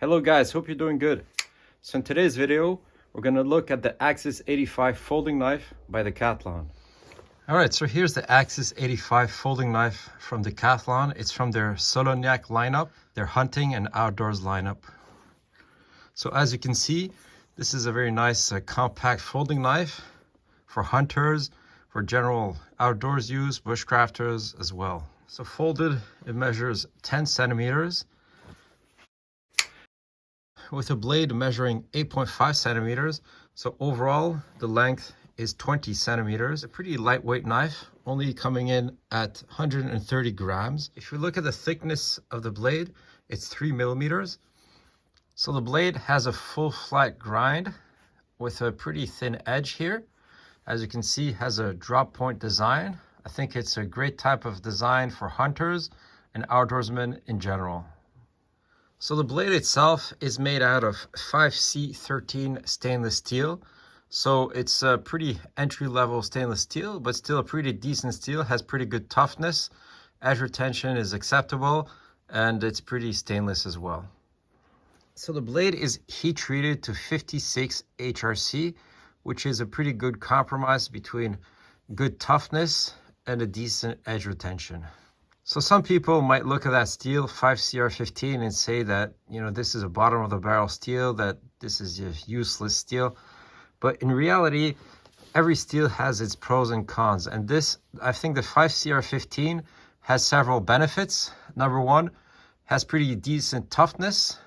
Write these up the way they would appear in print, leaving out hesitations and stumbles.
Hello guys, hope you're doing good. So in today's video, we're going to look at the Axis 85 folding knife by Decathlon. Alright, so here's the Axis 85 folding knife from Decathlon. It's from their Soloniac lineup, their hunting and outdoors lineup. So as you can see, this is a very nice compact folding knife for hunters, for general outdoors use, bushcrafters as well. So folded, it measures 10 centimeters. With a blade measuring 8.5 centimeters. So overall, the length is 20 centimeters. A pretty lightweight knife, only coming in at 130 grams. If you look at the thickness of the blade, it's 3 millimeters. So the blade has a full flat grind with a pretty thin edge here. As you can see, has a drop point design. I think it's a great type of design for hunters and outdoorsmen in general. So the blade itself is made out of 5C13 stainless steel. So it's a pretty entry-level stainless steel, but still a pretty decent steel, has pretty good toughness. Edge retention is acceptable, and it's pretty stainless as well. So the blade is heat treated to 56 HRC, which is a pretty good compromise between good toughness and a decent edge retention. So some people might look at that steel 5CR15 and say that, you know, this is a bottom of the barrel steel, that this is a useless steel. But in reality, every steel has its pros and cons. And this, I think the 5CR15 has several benefits. Number one, has pretty decent toughness.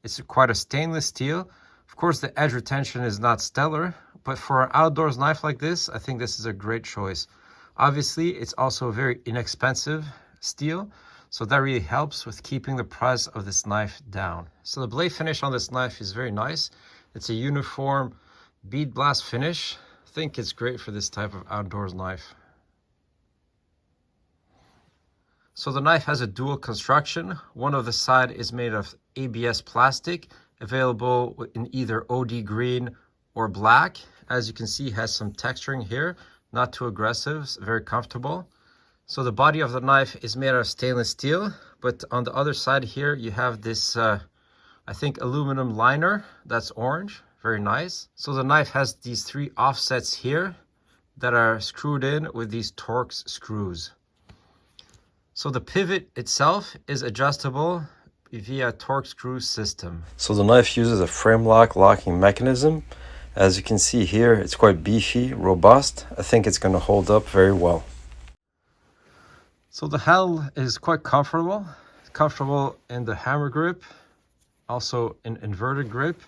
It's quite a stainless steel. Of course, the edge retention is not stellar, but for an outdoors knife like this, I think this is a great choice. Obviously, it's also very inexpensive steel, so that really helps with keeping the price of this knife down. So the blade finish on this knife is very nice. It's a uniform bead blast finish. I think it's great for this type of outdoors knife. So the knife has a dual construction. One of the side is made of ABS plastic, available in either OD green or black. As you can see, it has some texturing here, not too aggressive, very comfortable. So the body of the knife is made out of stainless steel, but on the other side here, you have this, I think, aluminum liner that's orange, very nice. So the knife has these 3 offsets here that are screwed in with these Torx screws. So the pivot itself is adjustable via Torx screw system. So the knife uses a frame lock locking mechanism. As you can see here, it's quite beefy, robust. I think it's going to hold up very well. So the handle is quite comfortable. It's comfortable in the hammer grip, also in inverted grip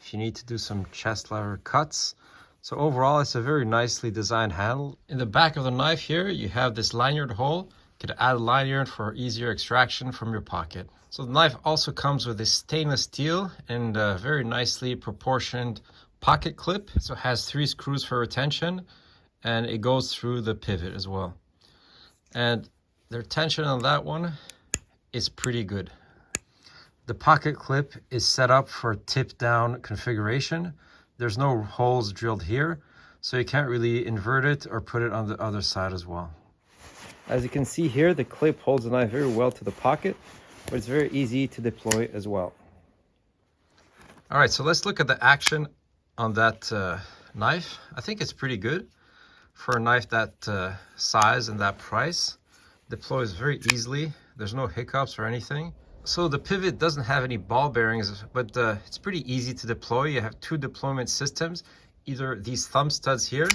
if you need to do some chest lever cuts. So overall, it's a very nicely designed handle. In the back of the knife here, you have this lanyard hole. You could add a lanyard for easier extraction from your pocket. So the knife also comes with this stainless steel and a very nicely proportioned pocket clip. So it has 3 screws for retention, and it goes through the pivot as well. And the retention on that one is pretty good. The pocket clip is set up for tip down configuration. There's no holes drilled here, so you can't really invert it or put it on the other side as well. As you can see here, the clip holds the knife very well to the pocket, but it's very easy to deploy as well. All right, so let's look at the action on that knife. I think it's pretty good for a knife that size and that price. Deploys very easily. There's no hiccups or anything. So the pivot doesn't have any ball bearings, but it's pretty easy to deploy. You have 2 deployment systems, either these thumb studs here,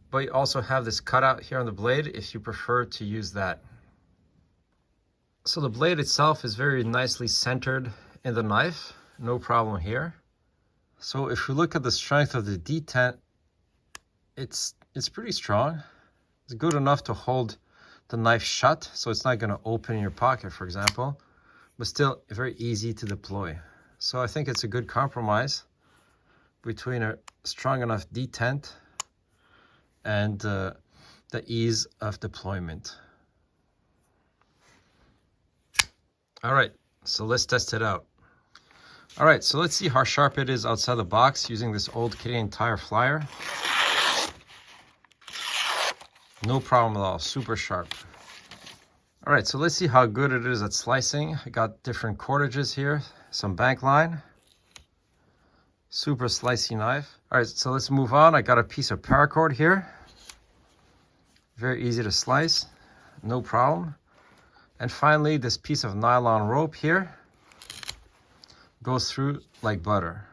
but you also have this cutout here on the blade if you prefer to use that. So the blade itself is very nicely centered in the knife, no problem here. So if we look at the strength of the detent, it's pretty strong. It's good enough to hold the knife shut, so it's not going to open in your pocket, for example, but still very easy to deploy. So I think it's a good compromise between a strong enough detent and the ease of deployment. All right, so let's test it out. All right, so let's see how sharp it is outside the box using this old Canadian Tire Flyer. No problem at all, super sharp. All right, so let's see how good it is at slicing. I got different cordages here, some bank line. Super slicey knife. All right, so let's move on. I got a piece of paracord here. Very easy to slice, no problem. And finally, this piece of nylon rope here goes through like butter.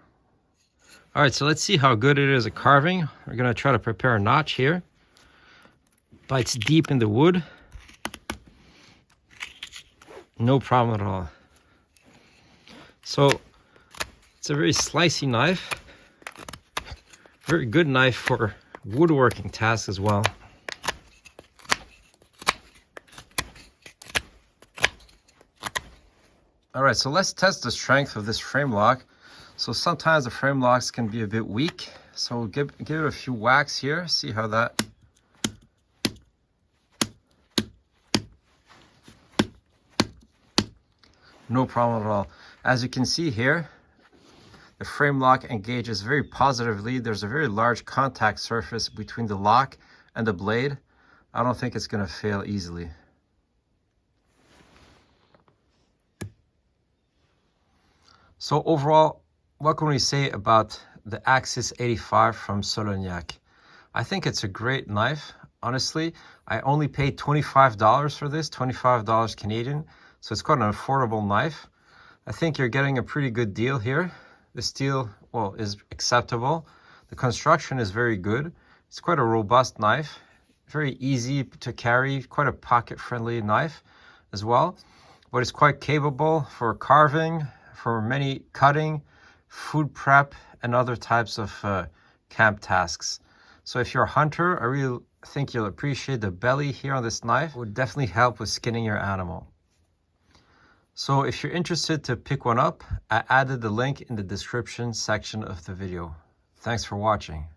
All right, so let's see how good it is at carving. We're gonna try to prepare a notch here. Bites deep in the wood. No problem at all. So it's a very slicey knife. Very good knife for woodworking tasks as well. All right, so let's test the strength of this frame lock. So sometimes the frame locks can be a bit weak. So we'll give it a few whacks here, see how that. No problem at all. As you can see here, the frame lock engages very positively. There's a very large contact surface between the lock and the blade. I don't think it's gonna fail easily. So overall, what can we say about the Axis 85 from Solognac? I think it's a great knife. Honestly, I only paid $25 for this, $25 Canadian. So it's quite an affordable knife. I think you're getting a pretty good deal here. The steel, well, is acceptable. The construction is very good. It's quite a robust knife. Very easy to carry, quite a pocket-friendly knife as well. But it's quite capable for carving, for many cutting, food prep, and other types of camp tasks. So if you're a hunter, I really think you'll appreciate the belly here on this knife. It would definitely help with skinning your animal. So if you're interested to pick one up, I added the link in the description section of the video. Thanks for watching.